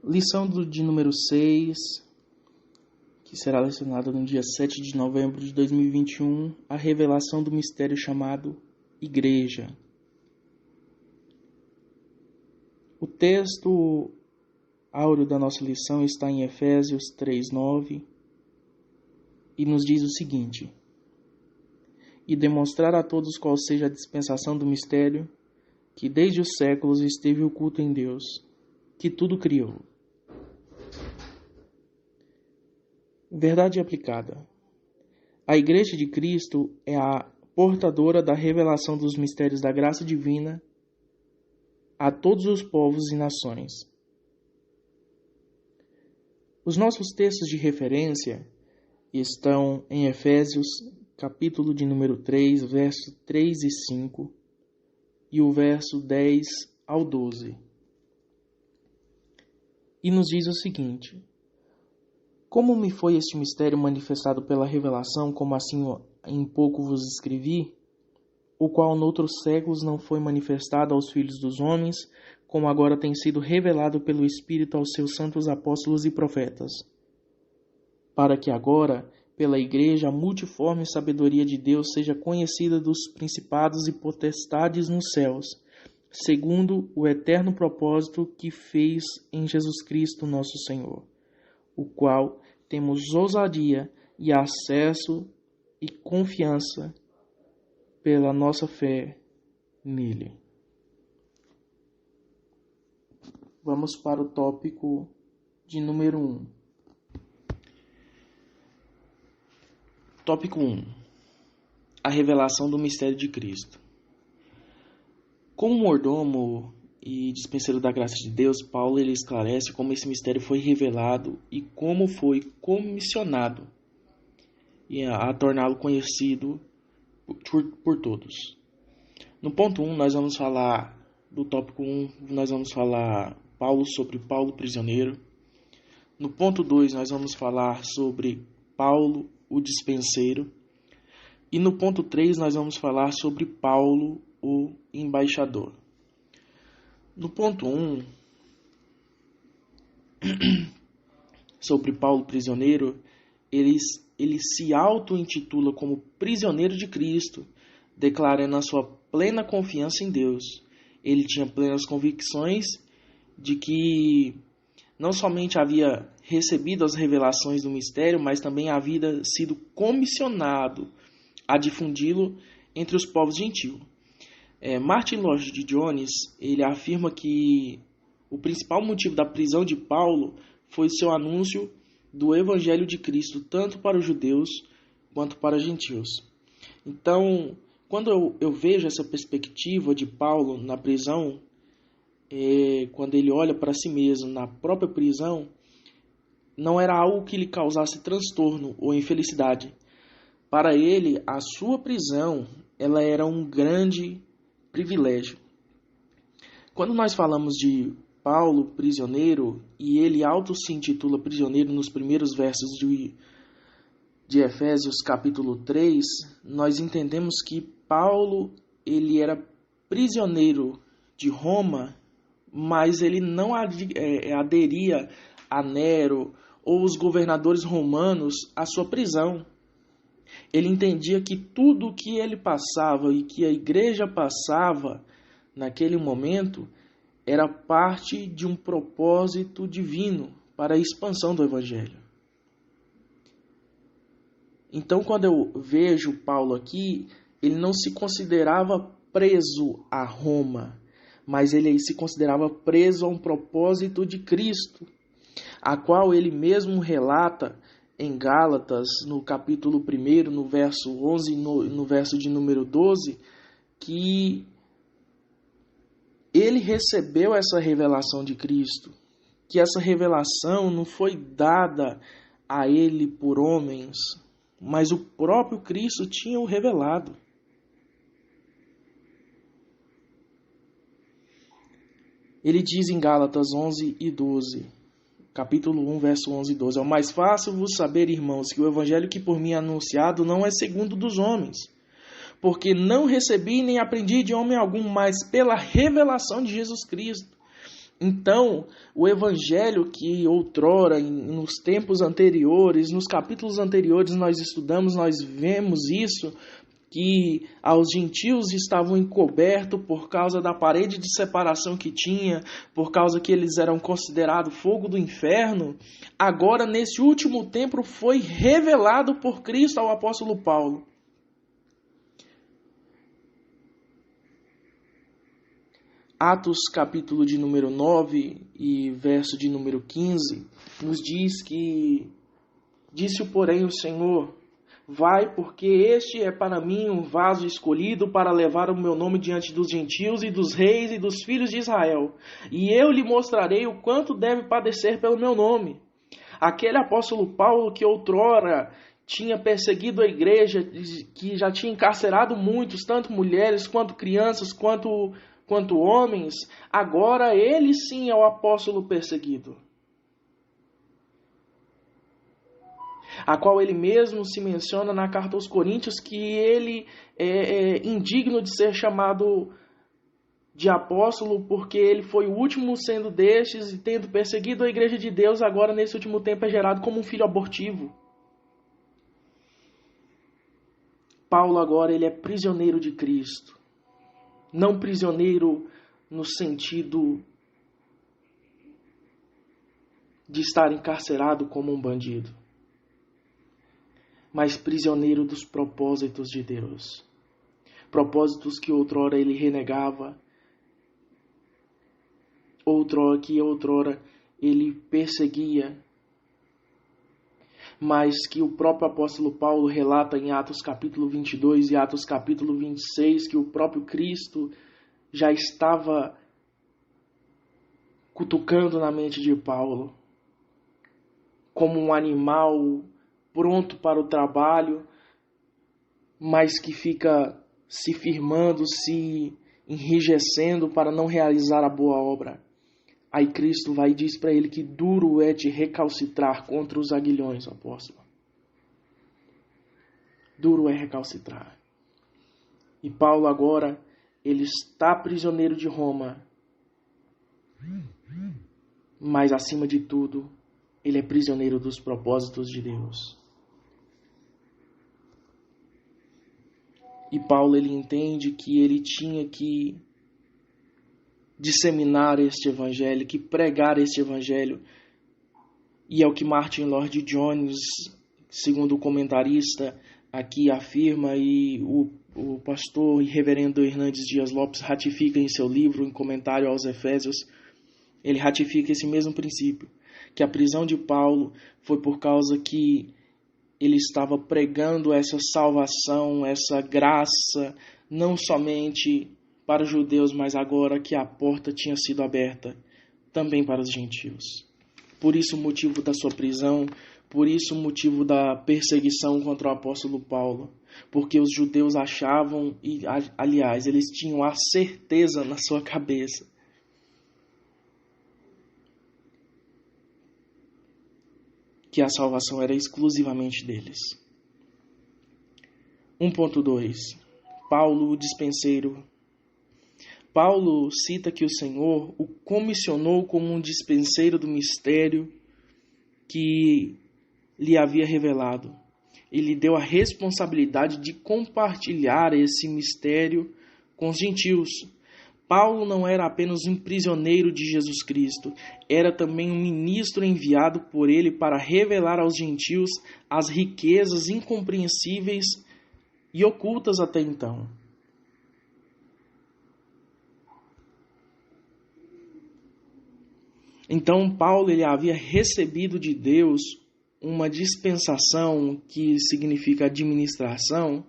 Lição de número 6, que será lecionada no dia 7 de novembro de 2021, a revelação do mistério chamado Igreja. O texto áureo da nossa lição está em Efésios 3:9 e nos diz o seguinte: e demonstrar a todos qual seja a dispensação do mistério, que desde os séculos esteve oculto em Deus, que tudo criou. Verdade aplicada. A Igreja de Cristo é a portadora da revelação dos mistérios da graça divina a todos os povos e nações. Os nossos textos de referência estão em Efésios, capítulo de número 3, versos 3 e 5, e o verso 10 ao 12. E nos diz o seguinte: como me foi este mistério manifestado pela revelação, como assim em pouco vos escrevi, o qual noutros séculos não foi manifestado aos filhos dos homens, como agora tem sido revelado pelo Espírito aos seus santos apóstolos e profetas, para que agora, pela Igreja, a multiforme sabedoria de Deus seja conhecida dos principados e potestades nos céus, segundo o eterno propósito que fez em Jesus Cristo nosso Senhor, o qual temos ousadia e acesso e confiança pela nossa fé nele. Vamos para o tópico de número 1. Tópico 1. A revelação do mistério de Cristo. Como mordomo e dispenseiro da graça de Deus, Paulo ele esclarece como esse mistério foi revelado e como foi comissionado a torná-lo conhecido por todos. No ponto 1, nós vamos falar do tópico 1, nós vamos falar sobre Paulo prisioneiro. No ponto 2, nós vamos falar sobre Paulo o dispenseiro. E no ponto 3, nós vamos falar sobre Paulo o embaixador. No ponto 1, sobre Paulo prisioneiro, ele se auto-intitula como prisioneiro de Cristo, declarando a sua plena confiança em Deus. Ele tinha plenas convicções de que não somente havia recebido as revelações do mistério, mas também havia sido comissionado a difundi-lo entre os povos gentios. Martin Lloyd-Jones ele afirma que o principal motivo da prisão de Paulo foi seu anúncio do Evangelho de Cristo, tanto para os judeus quanto para os gentios. Então, quando eu vejo essa perspectiva de Paulo na prisão, quando ele olha para si mesmo na própria prisão, não era algo que lhe causasse transtorno ou infelicidade. Para ele, a sua prisão ela era um grande privilégio. Quando nós falamos de Paulo prisioneiro, e ele se intitula prisioneiro nos primeiros versos de Efésios capítulo 3, nós entendemos que Paulo ele era prisioneiro de Roma, mas ele não aderia a Nero ou os governadores romanos à sua prisão. Ele entendia que tudo o que ele passava e que a igreja passava naquele momento era parte de um propósito divino para a expansão do Evangelho. Então, quando eu vejo Paulo aqui, ele não se considerava preso a Roma, mas ele se considerava preso a um propósito de Cristo, a qual ele mesmo relata em Gálatas, no capítulo 1, no verso 11 e no verso de número 12, que ele recebeu essa revelação de Cristo, que essa revelação não foi dada a ele por homens, mas o próprio Cristo tinha o revelado. Ele diz em Gálatas 11 e 12, capítulo 1, verso 11 e 12, é o mais fácil vos saber, irmãos, que o evangelho que por mim é anunciado não é segundo dos homens, porque não recebi nem aprendi de homem algum, mas pela revelação de Jesus Cristo. Então, o evangelho que outrora, nos tempos anteriores, nos capítulos anteriores nós estudamos, nós vemos isso, que aos gentios estavam encobertos por causa da parede de separação que tinha, por causa que eles eram considerados fogo do inferno, agora nesse último tempo foi revelado por Cristo ao apóstolo Paulo. Atos capítulo de número 9 e verso de número 15 nos diz que disse porém o Senhor: vai, porque este é para mim um vaso escolhido para levar o meu nome diante dos gentios e dos reis e dos filhos de Israel. E eu lhe mostrarei o quanto deve padecer pelo meu nome. Aquele apóstolo Paulo que outrora tinha perseguido a igreja, que já tinha encarcerado muitos, tanto mulheres quanto crianças, quanto homens, agora ele sim é o apóstolo perseguido. A qual ele mesmo se menciona na carta aos Coríntios que ele é indigno de ser chamado de apóstolo porque ele foi o último sendo destes e tendo perseguido a igreja de Deus, agora nesse último tempo é gerado como um filho abortivo. Paulo agora ele é prisioneiro de Cristo. Não prisioneiro no sentido de estar encarcerado como um bandido, mas prisioneiro dos propósitos de Deus. Propósitos que outrora ele renegava, outrora ele perseguia, mas que o próprio apóstolo Paulo relata em Atos capítulo 22 e Atos capítulo 26, que o próprio Cristo já estava cutucando na mente de Paulo, como um animal pronto para o trabalho, mas que fica se firmando, se enrijecendo para não realizar a boa obra. Aí Cristo vai e diz para ele que duro é te recalcitrar contra os aguilhões, apóstolo. Duro é recalcitrar. E Paulo agora, ele está prisioneiro de Roma, mas acima de tudo, ele é prisioneiro dos propósitos de Deus. E Paulo ele entende que ele tinha que disseminar este evangelho, que pregar este evangelho. E é o que Martin Lloyd Jones, segundo o comentarista, aqui afirma, e o pastor e reverendo Hernandes Dias Lopes ratifica em seu livro, em comentário aos Efésios, ele ratifica esse mesmo princípio, que a prisão de Paulo foi por causa que ele estava pregando essa salvação, essa graça, não somente para os judeus, mas agora que a porta tinha sido aberta também para os gentios. Por isso o motivo da sua prisão, por isso o motivo da perseguição contra o apóstolo Paulo, porque os judeus achavam, e aliás, eles tinham a certeza na sua cabeça que a salvação era exclusivamente deles. 1.2. Paulo, o dispenseiro. Paulo cita que o Senhor o comissionou como um dispenseiro do mistério que lhe havia revelado. Ele deu a responsabilidade de compartilhar esse mistério com os gentios. Paulo não era apenas um prisioneiro de Jesus Cristo, era também um ministro enviado por ele para revelar aos gentios as riquezas incompreensíveis e ocultas até então. Então Paulo ele havia recebido de Deus uma dispensação, que significa administração,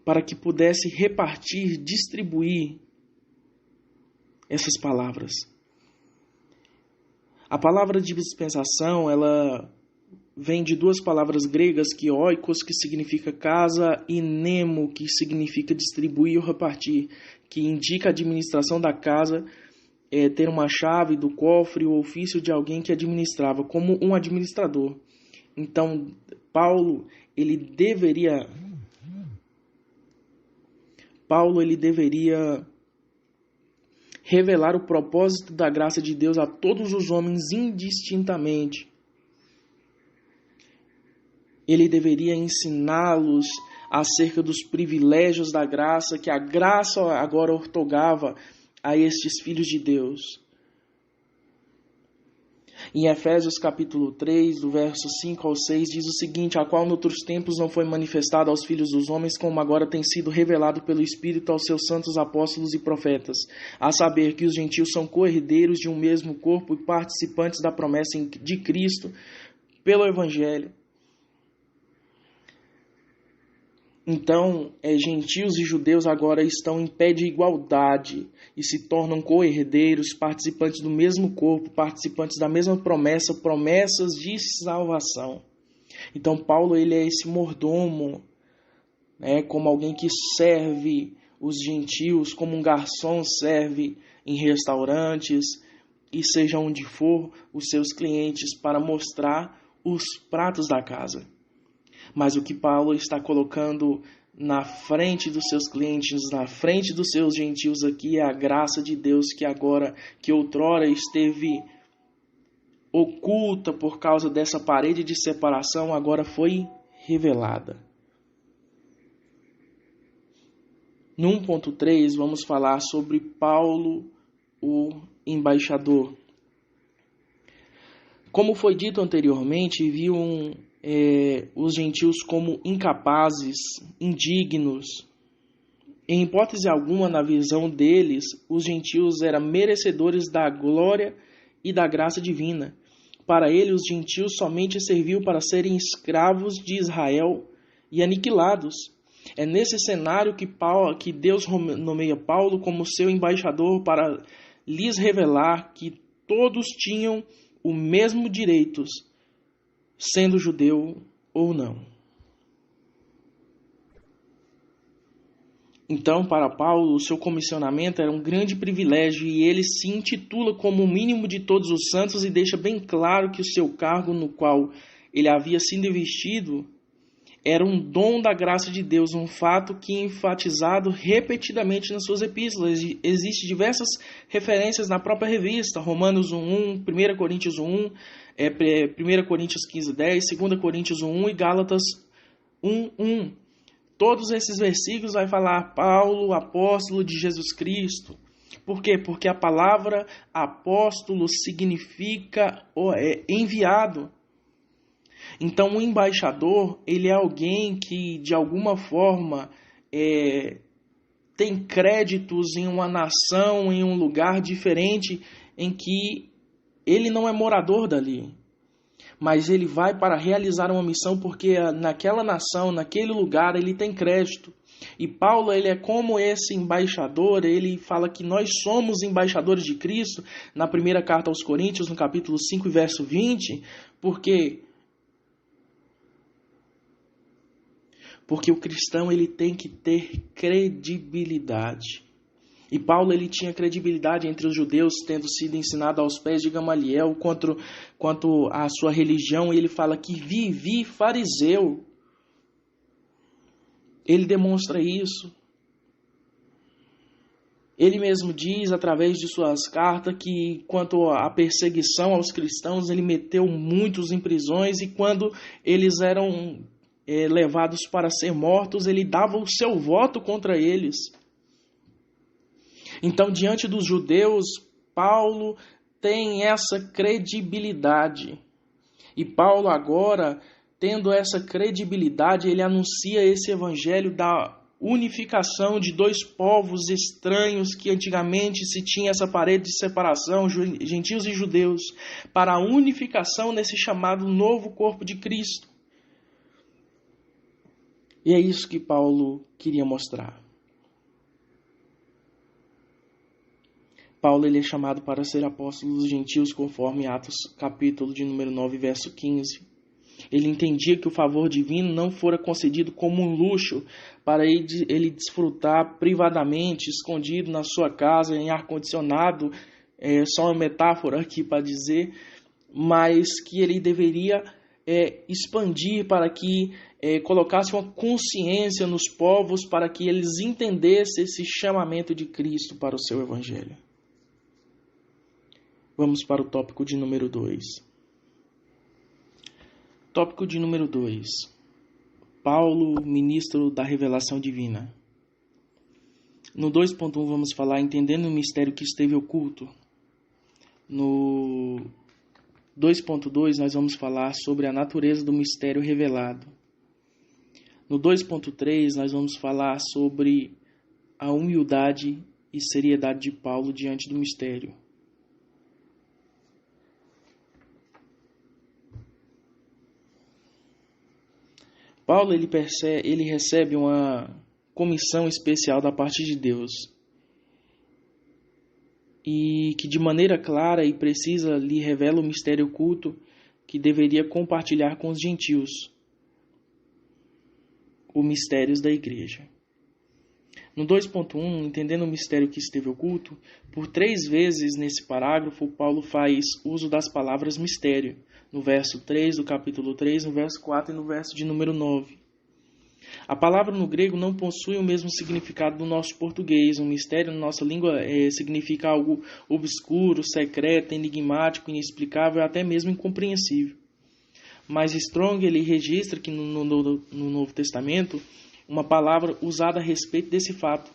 para que pudesse repartir, distribuir essas palavras. A palavra de dispensação, ela vem de duas palavras gregas, que oikos, que significa casa, e nemo, que significa distribuir ou repartir, que indica a administração da casa, ter uma chave do cofre, o ofício de alguém que administrava, como um administrador. Então, Paulo, ele deveria Paulo ele deveria revelar o propósito da graça de Deus a todos os homens indistintamente. Ele deveria ensiná-los acerca dos privilégios da graça que a graça agora ortogava a estes filhos de Deus. Em Efésios capítulo 3, do verso 5 ao 6, diz o seguinte: a qual noutros tempos não foi manifestada aos filhos dos homens, como agora tem sido revelado pelo Espírito aos seus santos apóstolos e profetas, a saber que os gentios são co-herdeiros de um mesmo corpo e participantes da promessa de Cristo pelo Evangelho. Então, gentios e judeus agora estão em pé de igualdade e se tornam co-herdeiros, participantes do mesmo corpo, participantes da mesma promessa, promessas de salvação. Então, Paulo ele é esse mordomo, como alguém que serve os gentios, como um garçom serve em restaurantes e seja onde for os seus clientes para mostrar os pratos da casa. Mas o que Paulo está colocando na frente dos seus clientes, na frente dos seus gentios aqui, é a graça de Deus que outrora esteve oculta por causa dessa parede de separação, agora foi revelada. No 1.3, vamos falar sobre Paulo, o embaixador. Como foi dito anteriormente, viam os gentios como incapazes, indignos. Em hipótese alguma, na visão deles, os gentios eram merecedores da glória e da graça divina. Para ele, os gentios somente serviam para serem escravos de Israel e aniquilados. É nesse cenário que Deus nomeia Paulo como seu embaixador para lhes revelar que todos tinham o mesmo direitos, sendo judeu ou não. Então, para Paulo, o seu comissionamento era um grande privilégio e ele se intitula como o mínimo de todos os santos e deixa bem claro que o seu cargo no qual ele havia sido investido era um dom da graça de Deus, um fato que é enfatizado repetidamente nas suas epístolas. Existem diversas referências na própria revista, Romanos 1:1, 1 Coríntios 1, 1 Coríntios 15:10, 2 Coríntios 1 e Gálatas 1:1. Todos esses versículos vai falar Paulo, apóstolo de Jesus Cristo. Por quê? Porque a palavra apóstolo significa enviado. Então, o embaixador, ele é alguém que, de alguma forma, tem créditos em uma nação, em um lugar diferente, em que ele não é morador dali. Mas ele vai para realizar uma missão porque naquela nação, naquele lugar, ele tem crédito. E Paulo, ele é como esse embaixador, ele fala que nós somos embaixadores de Cristo, na primeira carta aos Coríntios, no capítulo 5, verso 20, porque o cristão ele tem que ter credibilidade. E Paulo ele tinha credibilidade entre os judeus, tendo sido ensinado aos pés de Gamaliel quanto à sua religião. Ele fala que vivi fariseu. Ele demonstra isso. Ele mesmo diz, através de suas cartas, que quanto à perseguição aos cristãos, ele meteu muitos em prisões e quando eles eram levados para ser mortos, ele dava o seu voto contra eles. Então, diante dos judeus, Paulo tem essa credibilidade. E Paulo agora, tendo essa credibilidade, ele anuncia esse evangelho da unificação de dois povos estranhos que antigamente se tinha essa parede de separação, gentios e judeus, para a unificação nesse chamado novo corpo de Cristo. E é isso que Paulo queria mostrar. Paulo ele é chamado para ser apóstolo dos gentios, conforme Atos capítulo de número 9, verso 15. Ele entendia que o favor divino não fora concedido como um luxo para ele desfrutar privadamente, escondido na sua casa, em ar-condicionado, só uma metáfora aqui para dizer, mas que ele deveria expandir, para que colocasse uma consciência nos povos, para que eles entendessem esse chamamento de Cristo para o seu evangelho. Vamos para o tópico de número 2. Tópico de número 2. Paulo, ministro da revelação divina. No 2.1 vamos falar entendendo o mistério que esteve oculto. No 2.2 nós vamos falar sobre a natureza do mistério revelado. No 2.3 nós vamos falar sobre a humildade e seriedade de Paulo diante do mistério. Paulo ele recebe uma comissão especial da parte de Deus e que de maneira clara e precisa lhe revela o mistério oculto que deveria compartilhar com os gentios, os mistérios da igreja. No 2.1, entendendo o mistério que esteve oculto, por 3 vezes nesse parágrafo, Paulo faz uso das palavras mistério, no verso 3 do capítulo 3, no verso 4 e no verso de número 9. A palavra no grego não possui o mesmo significado do nosso português. Um mistério na nossa língua significa algo obscuro, secreto, enigmático, inexplicável, até mesmo incompreensível. Mas Strong ele registra que no Novo Testamento uma palavra usada a respeito desse fato.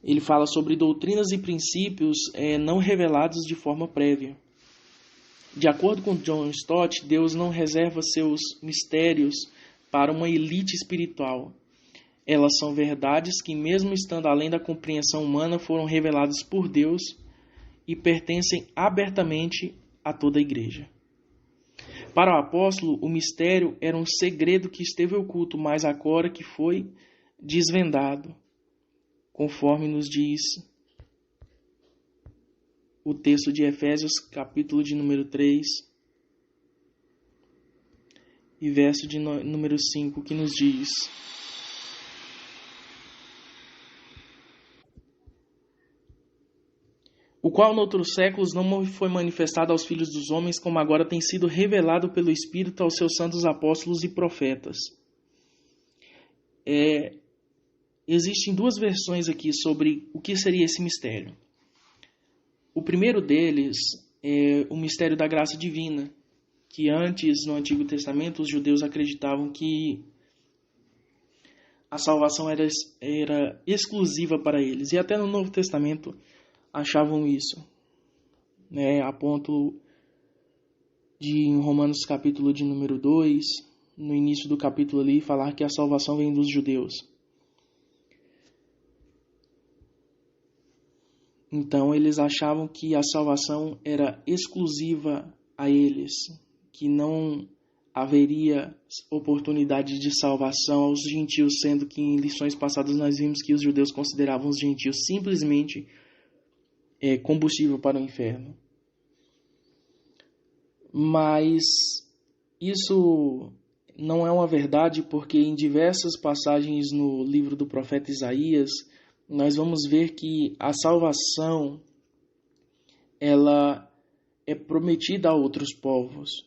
Ele fala sobre doutrinas e princípios não revelados de forma prévia. De acordo com John Stott, Deus não reserva seus mistérios para uma elite espiritual. Elas são verdades que, mesmo estando além da compreensão humana, foram reveladas por Deus e pertencem abertamente a toda a igreja. Para o apóstolo, o mistério era um segredo que esteve oculto, mas agora que foi desvendado, conforme nos diz o texto de Efésios, capítulo de número 3 e verso de número 5, que nos diz: o qual noutros séculos não foi manifestado aos filhos dos homens, como agora tem sido revelado pelo Espírito aos seus santos apóstolos e profetas. Existem 2 versões aqui sobre o que seria esse mistério. O primeiro deles é o mistério da graça divina, que antes, no Antigo Testamento, os judeus acreditavam que a salvação era exclusiva para eles. E até no Novo Testamento achavam isso, a ponto de, em Romanos capítulo de número 2, no início do capítulo ali, falar que a salvação vem dos judeus. Então eles achavam que a salvação era exclusiva a eles, que não haveria oportunidade de salvação aos gentios, sendo que em lições passadas nós vimos que os judeus consideravam os gentios simplesmente combustível para o inferno. Mas isso não é uma verdade, porque em diversas passagens no livro do profeta Isaías, nós vamos ver que a salvação ela é prometida a outros povos.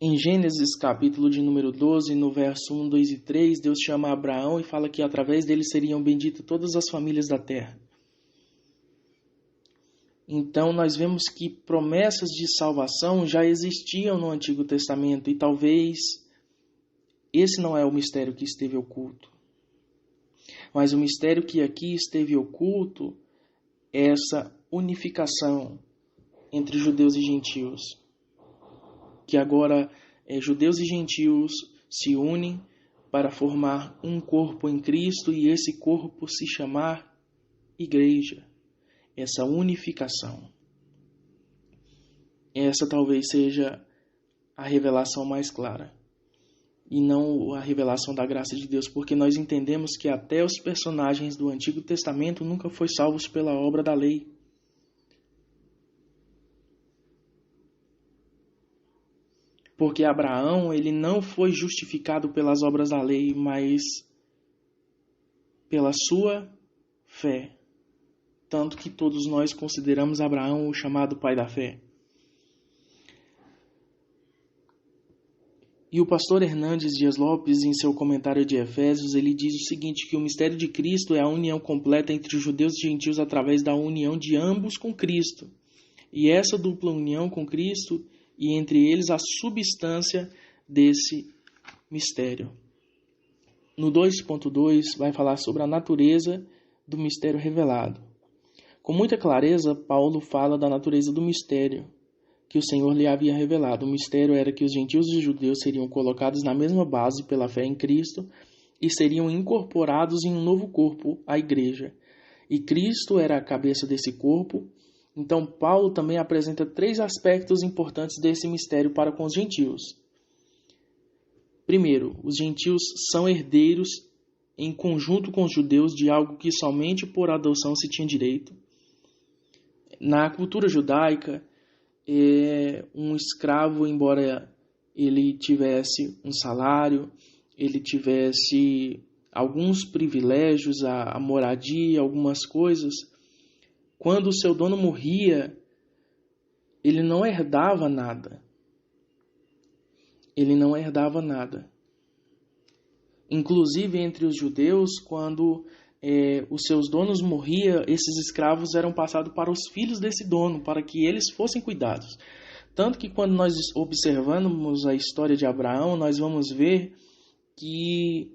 Em Gênesis capítulo de número 12, no verso 1, 2 e 3, Deus chama Abraão e fala que através dele seriam benditas todas as famílias da terra. Então nós vemos que promessas de salvação já existiam no Antigo Testamento e talvez esse não é o mistério que esteve oculto. Mas o mistério que aqui esteve oculto é essa unificação entre judeus e gentios. Que agora judeus e gentios se unem para formar um corpo em Cristo e esse corpo se chamar igreja. Essa unificação. Essa talvez seja a revelação mais clara. E não a revelação da graça de Deus, porque nós entendemos que até os personagens do Antigo Testamento nunca foram salvos pela obra da lei. Porque Abraão, ele não foi justificado pelas obras da lei, mas pela sua fé. Tanto que todos nós consideramos Abraão o chamado pai da fé. E o pastor Hernandes Dias Lopes, em seu comentário de Efésios, ele diz o seguinte, que o mistério de Cristo é a união completa entre os judeus e gentios através da união de ambos com Cristo. E essa dupla união com Cristo e entre eles a substância desse mistério. No 2.2 vai falar sobre a natureza do mistério revelado. Com muita clareza, Paulo fala da natureza do mistério que o Senhor lhe havia revelado. O mistério era que os gentios e os judeus seriam colocados na mesma base pela fé em Cristo e seriam incorporados em um novo corpo, a igreja. E Cristo era a cabeça desse corpo. Então, Paulo também apresenta 3 aspectos importantes desse mistério para com os gentios. Primeiro, os gentios são herdeiros em conjunto com os judeus de algo que somente por adoção se tinha direito. Na cultura judaica, um escravo, embora ele tivesse um salário, ele tivesse alguns privilégios, a moradia, algumas coisas, quando o seu dono morria, ele não herdava nada. Ele não herdava nada. Inclusive, entre os judeus, quando os seus donos morriam, esses escravos eram passados para os filhos desse dono, para que eles fossem cuidados. Tanto que quando nós observamos a história de Abraão, nós vamos ver que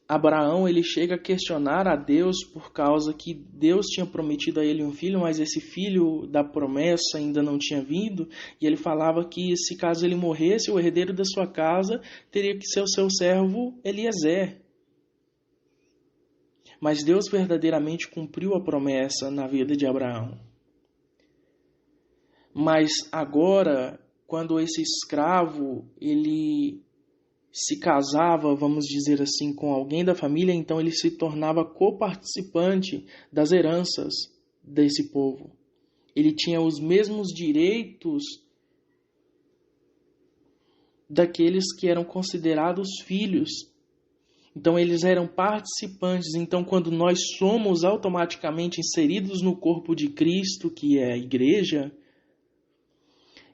Abraão ele chega a questionar a Deus por causa que Deus tinha prometido a ele um filho, mas esse filho da promessa ainda não tinha vindo, e ele falava que se caso ele morresse, o herdeiro da sua casa teria que ser o seu servo Eliezer. Mas Deus verdadeiramente cumpriu a promessa na vida de Abraão. Mas agora, quando esse escravo ele se casava, vamos dizer assim, com alguém da família, então ele se tornava coparticipante das heranças desse povo. Ele tinha os mesmos direitos daqueles que eram considerados filhos. Então eles eram participantes. Então quando nós somos automaticamente inseridos no corpo de Cristo, que é a igreja,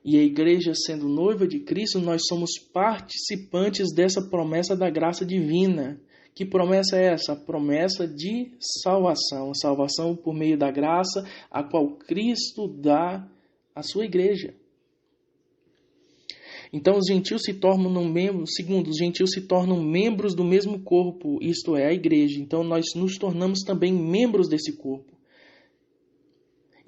e a igreja sendo noiva de Cristo, nós somos participantes dessa promessa da graça divina. Que promessa é essa? A promessa de salvação. Salvação por meio da graça, a qual Cristo dá à sua igreja. Então os gentios se tornam membros, segundo, os gentios se tornam membros do mesmo corpo, isto é, a igreja. Então nós nos tornamos também membros desse corpo.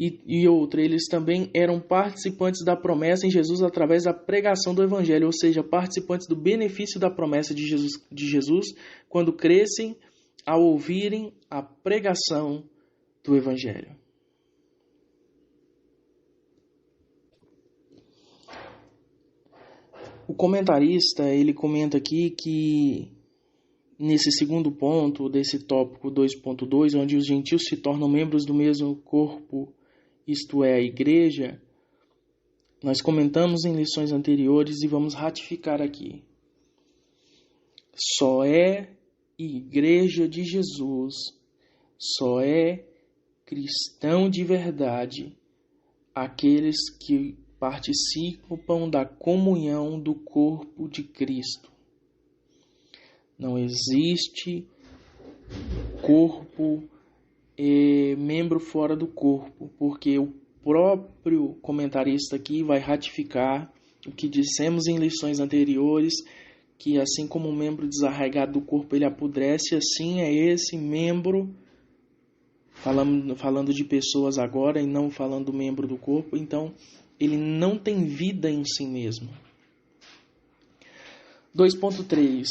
E outra, eles também eram participantes da promessa em Jesus através da pregação do Evangelho, ou seja, participantes do benefício da promessa de Jesus quando crescem ao ouvirem a pregação do Evangelho. O comentarista, ele comenta aqui que nesse segundo ponto desse tópico 2.2, onde os gentios se tornam membros do mesmo corpo, isto é, a igreja, nós comentamos em lições anteriores e vamos ratificar aqui. Só é igreja de Jesus, só é cristão de verdade aqueles que participam da comunhão do corpo de Cristo. Não existe corpo membro fora do corpo, porque o próprio comentarista aqui vai ratificar o que dissemos em lições anteriores, que assim como um membro desarraigado do corpo ele apodrece, assim é esse membro, falando de pessoas agora e não falando do membro do corpo, então ele não tem vida em si mesmo. 2.3.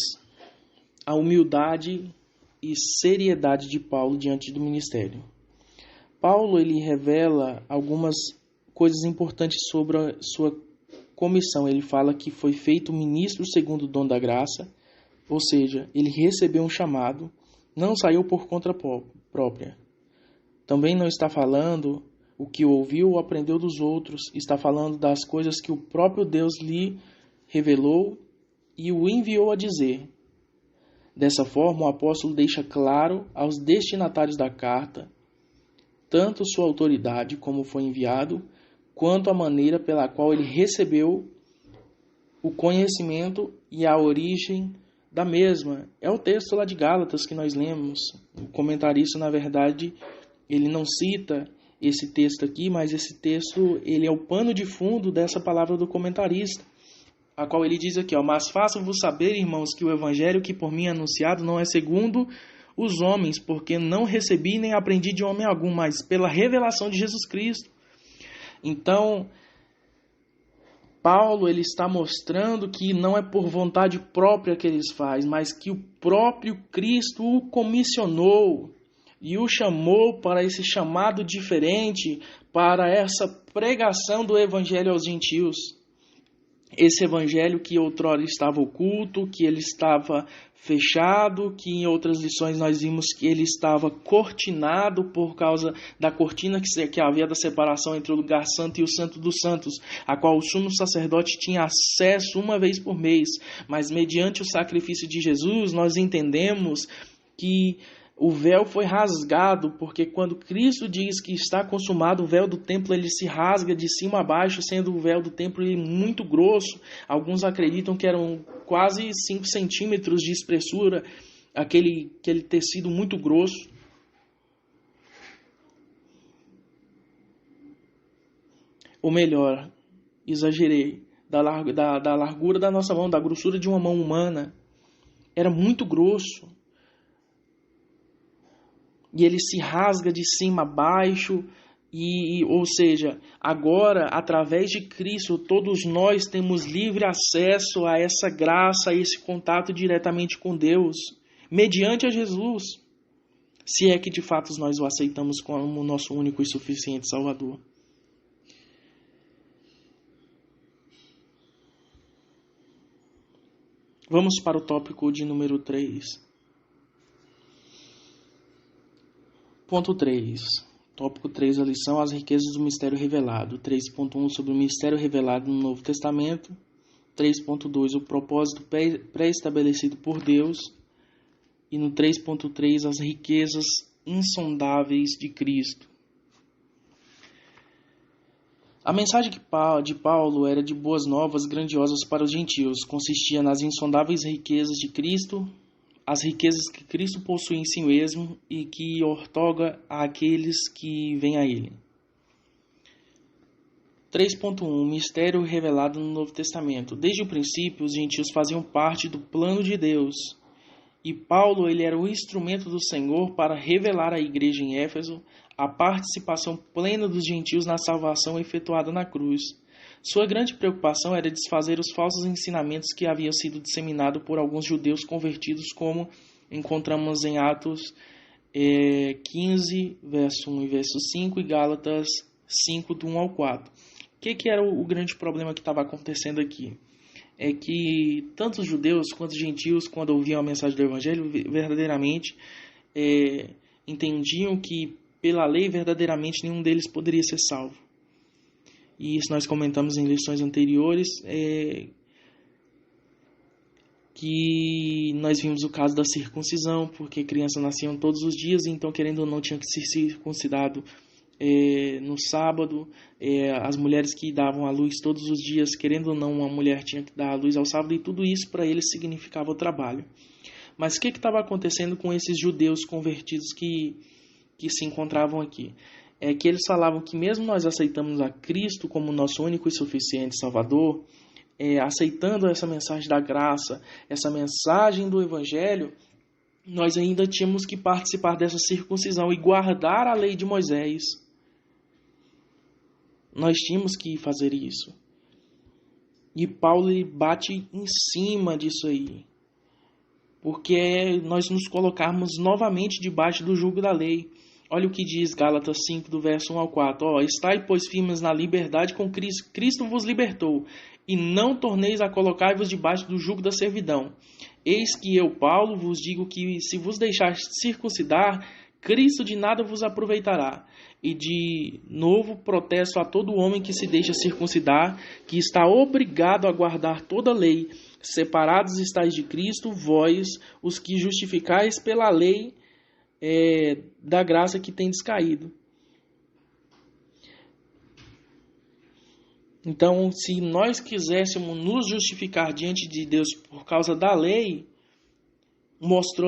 A humildade e seriedade de Paulo diante do ministério. Paulo ele revela algumas coisas importantes sobre a sua comissão. Ele fala que foi feito ministro segundo o dom da graça, ou seja, ele recebeu um chamado, não saiu por conta própria. Também não está falando o que ouviu ou aprendeu dos outros, está falando das coisas que o próprio Deus lhe revelou e o enviou a dizer. Dessa forma, o apóstolo deixa claro aos destinatários da carta tanto sua autoridade, como foi enviado, quanto a maneira pela qual ele recebeu o conhecimento e a origem da mesma. É o texto lá de Gálatas que nós lemos. O comentarista, na verdade, ele não cita esse texto aqui, mas esse texto ele é o pano de fundo dessa palavra do comentarista, a qual ele diz aqui, mas faço-vos saber, irmãos, que o evangelho que por mim é anunciado não é segundo os homens, porque não recebi nem aprendi de homem algum, mas pela revelação de Jesus Cristo. Então, Paulo ele está mostrando que não é por vontade própria que eles fazem, mas que o próprio Cristo o comissionou e o chamou para esse chamado diferente, para essa pregação do evangelho aos gentios. Esse evangelho que outrora estava oculto, que ele estava fechado, que em outras lições nós vimos que ele estava cortinado por causa da cortina que havia da separação entre o lugar santo e o santo dos santos, a qual o sumo sacerdote tinha acesso uma vez por mês. Mas mediante o sacrifício de Jesus, nós entendemos que o véu foi rasgado, porque quando Cristo diz que está consumado, o véu do templo ele se rasga de cima a baixo, sendo o véu do templo muito grosso. Alguns acreditam que eram quase 5 centímetros de espessura, aquele tecido muito grosso. Ou melhor, exagerei, da largura da nossa mão, da grossura de uma mão humana. Era muito grosso. E ele se rasga de cima a baixo, ou seja, agora, através de Cristo, todos nós temos livre acesso a essa graça, a esse contato diretamente com Deus, mediante a Jesus, se é que de fato nós o aceitamos como nosso único e suficiente Salvador. Vamos para o tópico de número 3. Ponto 3. Tópico 3 da lição, as riquezas do mistério revelado. 3.1 sobre o mistério revelado no Novo Testamento. 3.2 o propósito pré-estabelecido por Deus. E no 3.3 as riquezas insondáveis de Cristo. A mensagem de Paulo era de boas novas grandiosas para os gentios. Consistia nas insondáveis riquezas de Cristo, as riquezas que Cristo possui em si mesmo e que outorga àqueles que vêm a Ele. 3.1 Mistério revelado no Novo Testamento. Desde o princípio, os gentios faziam parte do plano de Deus. E Paulo ele era o instrumento do Senhor para revelar à igreja em Éfeso a participação plena dos gentios na salvação efetuada na cruz. Sua grande preocupação era desfazer os falsos ensinamentos que haviam sido disseminados por alguns judeus convertidos, como encontramos em Atos 15, verso 1 e verso 5, e Gálatas 5, do 1 ao 4. O que era o grande problema que estava acontecendo aqui? É que tanto os judeus quanto os gentios, quando ouviam a mensagem do Evangelho, verdadeiramente entendiam que, pela lei, verdadeiramente nenhum deles poderia ser salvo. E isso nós comentamos em lições anteriores, que nós vimos o caso da circuncisão, porque crianças nasciam todos os dias, e então, querendo ou não, tinham que ser circuncidado no sábado. As mulheres que davam à luz todos os dias, querendo ou não, uma mulher tinha que dar à luz ao sábado, e tudo isso para eles significava o trabalho. Mas o que estava acontecendo com esses judeus convertidos que se encontravam aqui? É que eles falavam que mesmo nós aceitamos a Cristo como nosso único e suficiente Salvador, aceitando essa mensagem da graça, essa mensagem do Evangelho, nós ainda tínhamos que participar dessa circuncisão e guardar a lei de Moisés. Nós tínhamos que fazer isso. E Paulo ele bate em cima disso aí, porque nós nos colocarmos novamente debaixo do jugo da lei. Olha o que diz Gálatas 5, do verso 1 ao 4. Estai, pois, firmes na liberdade com Cristo. Cristo vos libertou, e não torneis a colocar-vos debaixo do jugo da servidão. Eis que eu, Paulo, vos digo que se vos deixar circuncidar, Cristo de nada vos aproveitará. E de novo protesto a todo homem que se deixa circuncidar, que está obrigado a guardar toda a lei. Separados estáis de Cristo, vós, os que justificais pela lei, da graça que tendes caído. Então, se nós quiséssemos nos justificar diante de Deus por causa da lei, mostra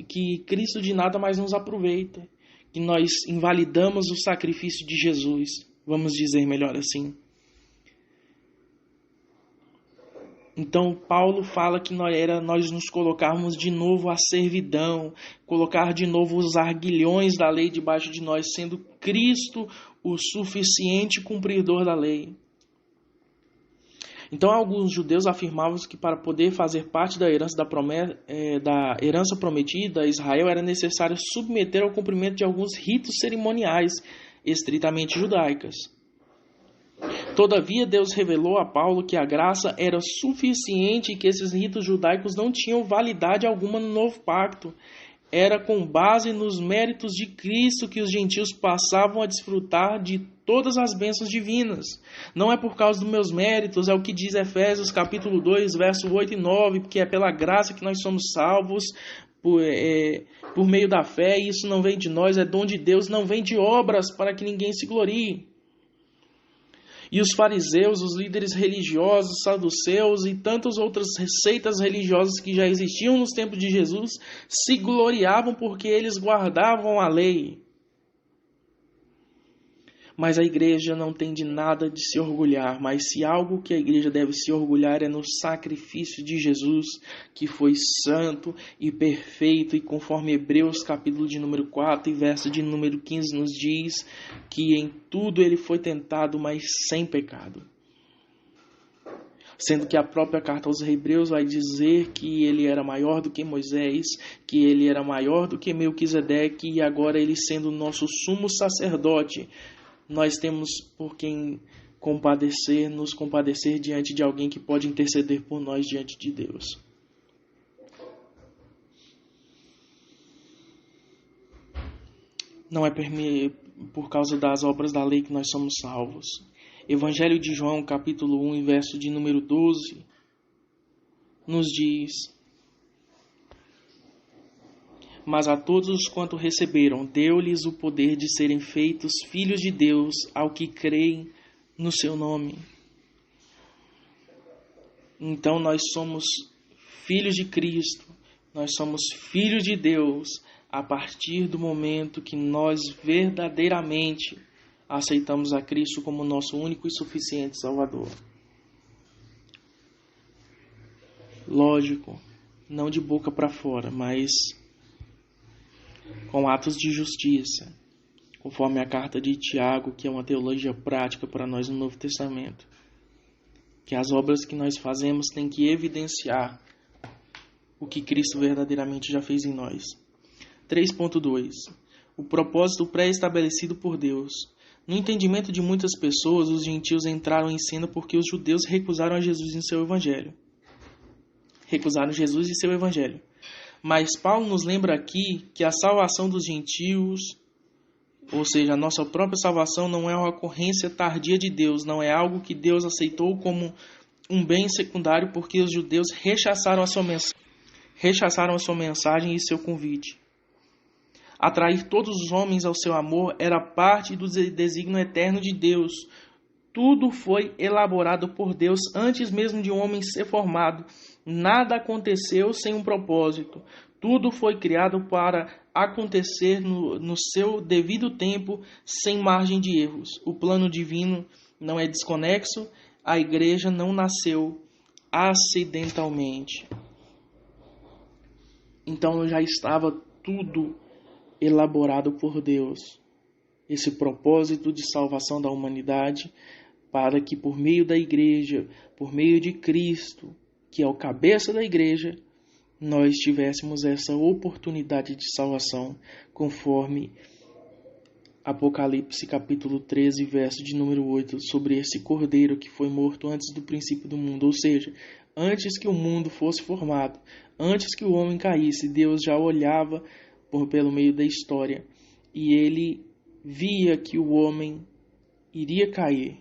que Cristo de nada mais nos aproveita, que nós invalidamos o sacrifício de Jesus, vamos dizer melhor assim. Então Paulo fala que nós nos colocarmos de novo à servidão, colocar de novo os arguilhões da lei debaixo de nós, sendo Cristo o suficiente cumpridor da lei. Então alguns judeus afirmavam que para poder fazer parte da herança prometida a Israel era necessário submeter ao cumprimento de alguns ritos cerimoniais estritamente judaicos. Todavia, Deus revelou a Paulo que a graça era suficiente e que esses ritos judaicos não tinham validade alguma no novo pacto. Era com base nos méritos de Cristo que os gentios passavam a desfrutar de todas as bênçãos divinas. Não é por causa dos meus méritos, é o que diz Efésios capítulo 2, verso 8 e 9, porque é pela graça que nós somos salvos por meio da fé, e isso não vem de nós, é dom de Deus, não vem de obras para que ninguém se glorie. E os fariseus, os líderes religiosos, os saduceus e tantas outras seitas religiosas que já existiam nos tempos de Jesus se gloriavam porque eles guardavam a lei. Mas a igreja não tem de nada de se orgulhar, mas se algo que a igreja deve se orgulhar é no sacrifício de Jesus, que foi santo e perfeito, e conforme Hebreus capítulo de número 4 e verso de número 15 nos diz que em tudo ele foi tentado, mas sem pecado. Sendo que a própria carta aos Hebreus vai dizer que ele era maior do que Moisés, que ele era maior do que Melquisedeque, e agora ele sendo nosso sumo sacerdote, nós temos por quem nos compadecer diante de alguém que pode interceder por nós diante de Deus. Não é por causa das obras da lei que nós somos salvos. Evangelho de João, capítulo 1, verso de número 12, nos diz: mas a todos os quanto receberam, deu-lhes o poder de serem feitos filhos de Deus, ao que creem no seu nome. Então nós somos filhos de Cristo, nós somos filhos de Deus, a partir do momento que nós verdadeiramente aceitamos a Cristo como nosso único e suficiente Salvador. Lógico, não de boca para fora, mas com atos de justiça, conforme a carta de Tiago, que é uma teologia prática para nós no Novo Testamento. Que as obras que nós fazemos têm que evidenciar o que Cristo verdadeiramente já fez em nós. 3.2. O propósito pré-estabelecido por Deus. No entendimento de muitas pessoas, os gentios entraram em cena porque os judeus recusaram Jesus em seu evangelho. Recusaram Jesus e seu evangelho. Mas Paulo nos lembra aqui que a salvação dos gentios, ou seja, a nossa própria salvação, não é uma ocorrência tardia de Deus, não é algo que Deus aceitou como um bem secundário porque os judeus rechaçaram a sua mensagem e seu convite. Atrair todos os homens ao seu amor era parte do desígnio eterno de Deus. Tudo foi elaborado por Deus antes mesmo de um homem ser formado. Nada aconteceu sem um propósito. Tudo foi criado para acontecer no seu devido tempo, sem margem de erros. O plano divino não é desconexo. A igreja não nasceu acidentalmente. Então já estava tudo elaborado por Deus. Esse propósito de salvação da humanidade, para que por meio da igreja, por meio de Cristo, que é o cabeça da igreja, nós tivéssemos essa oportunidade de salvação, conforme Apocalipse capítulo 13, verso de número 8, sobre esse cordeiro que foi morto antes do princípio do mundo, ou seja, antes que o mundo fosse formado, antes que o homem caísse, Deus já olhava pelo meio da história e ele via que o homem iria cair.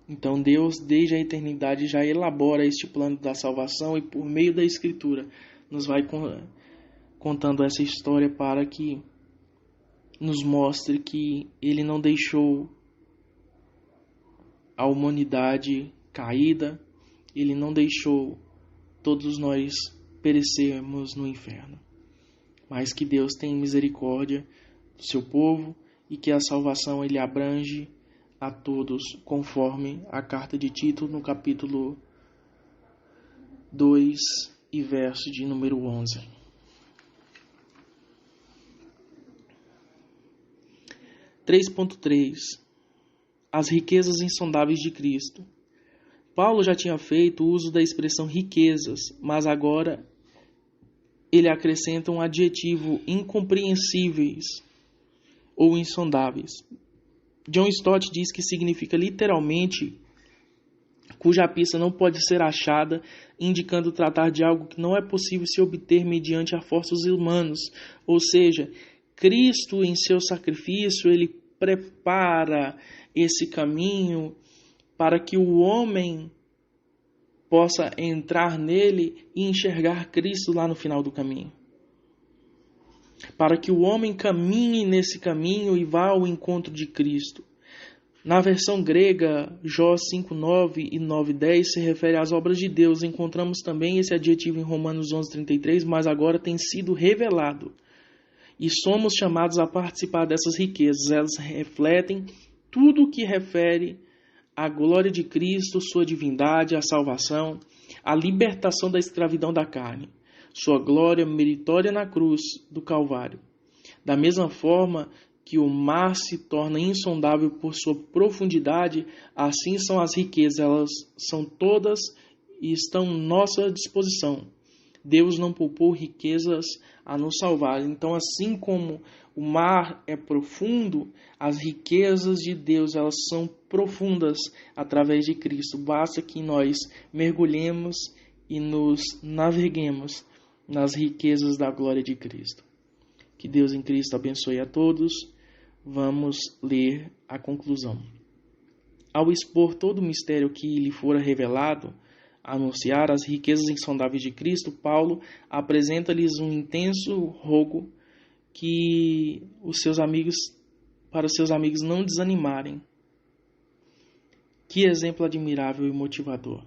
Então Deus, desde a eternidade, já elabora este plano da salvação e por meio da Escritura nos vai contando essa história para que nos mostre que Ele não deixou a humanidade caída, Ele não deixou todos nós perecermos no inferno, mas que Deus tem misericórdia do seu povo e que a salvação Ele abrange a todos, conforme a carta de Tito no capítulo 2 e verso de número 11. 3.3 As riquezas insondáveis de Cristo. Paulo já tinha feito uso da expressão riquezas, mas agora ele acrescenta um adjetivo incompreensíveis ou insondáveis. John Stott diz que significa literalmente cuja pista não pode ser achada, indicando tratar de algo que não é possível se obter mediante a forças humanos. Ou seja, Cristo em seu sacrifício, Ele prepara esse caminho para que o homem possa entrar nele e enxergar Cristo lá no final do caminho. Para que o homem caminhe nesse caminho e vá ao encontro de Cristo. Na versão grega, Jó 5:9 e 9:10 se refere às obras de Deus. Encontramos também esse adjetivo em Romanos 11:33, mas agora tem sido revelado. E somos chamados a participar dessas riquezas. Elas refletem tudo o que refere à glória de Cristo, sua divindade, a salvação, a libertação da escravidão da carne, sua glória meritória na cruz do Calvário. Da mesma forma que o mar se torna insondável por sua profundidade, assim são as riquezas, elas são todas e estão à nossa disposição. Deus não poupou riquezas a nos salvar. Então, assim como o mar é profundo, as riquezas de Deus, elas são profundas através de Cristo. Basta que nós mergulhemos e nos naveguemos nas riquezas da glória de Cristo. Que Deus em Cristo abençoe a todos. Vamos ler a conclusão. Ao expor todo o mistério que lhe fora revelado, anunciar as riquezas insondáveis de Cristo, Paulo apresenta-lhes um intenso rogo que para os seus amigos não desanimarem. Que exemplo admirável e motivador.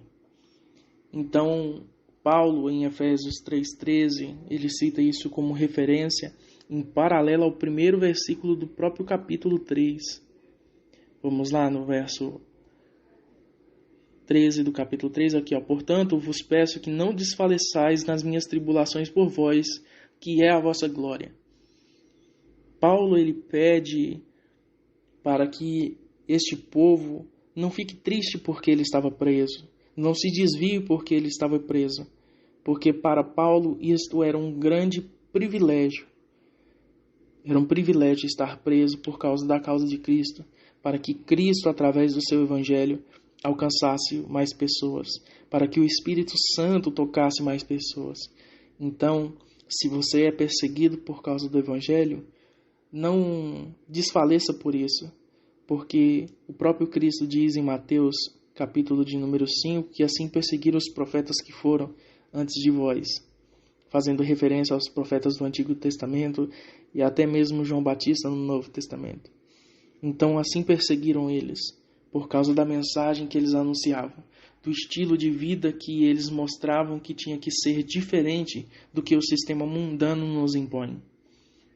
Então, Paulo, em Efésios 3:13, ele cita isso como referência em paralelo ao primeiro versículo do próprio capítulo 3. Vamos lá no verso 13 do capítulo 3, aqui, ó. Portanto, vos peço que não desfaleçais nas minhas tribulações por vós, que é a vossa glória. Paulo, ele pede para que este povo não fique triste porque ele estava preso, não se desvie porque ele estava preso, porque para Paulo isto era um grande privilégio. Era um privilégio estar preso por causa da causa de Cristo, para que Cristo, através do seu evangelho, alcançasse mais pessoas, para que o Espírito Santo tocasse mais pessoas. Então, se você é perseguido por causa do evangelho, não desfaleça por isso, porque o próprio Cristo diz em Mateus, capítulo de número 5, que assim perseguiram os profetas que foram antes de vós, fazendo referência aos profetas do Antigo Testamento e até mesmo João Batista no Novo Testamento. Então, assim perseguiram eles, por causa da mensagem que eles anunciavam, do estilo de vida que eles mostravam que tinha que ser diferente do que o sistema mundano nos impõe.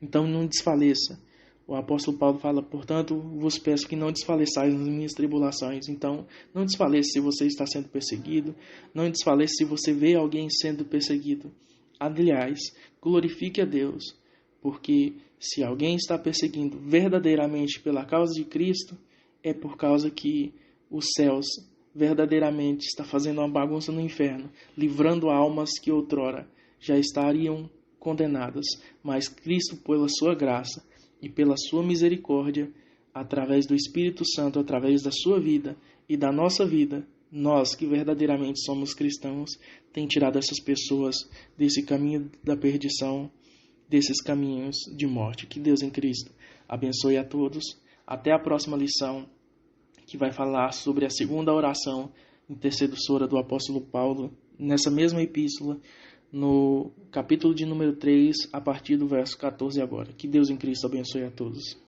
Então, não desfaleça. O apóstolo Paulo fala, portanto, vos peço que não desfaleçais nas minhas tribulações. Então, não desfaleça se você está sendo perseguido, não desfaleça se você vê alguém sendo perseguido. Aliás, glorifique a Deus, porque se alguém está perseguindo verdadeiramente pela causa de Cristo, é por causa que os céus verdadeiramente está fazendo uma bagunça no inferno, livrando almas que outrora já estariam condenadas, mas Cristo, pela sua graça e pela sua misericórdia, através do Espírito Santo, através da sua vida e da nossa vida, nós que verdadeiramente somos cristãos, tem tirado essas pessoas desse caminho da perdição, desses caminhos de morte. Que Deus em Cristo abençoe a todos. Até a próxima lição, que vai falar sobre a segunda oração intercessora do apóstolo Paulo, nessa mesma epístola, no capítulo de número 3, a partir do verso 14 agora. Que Deus em Cristo abençoe a todos.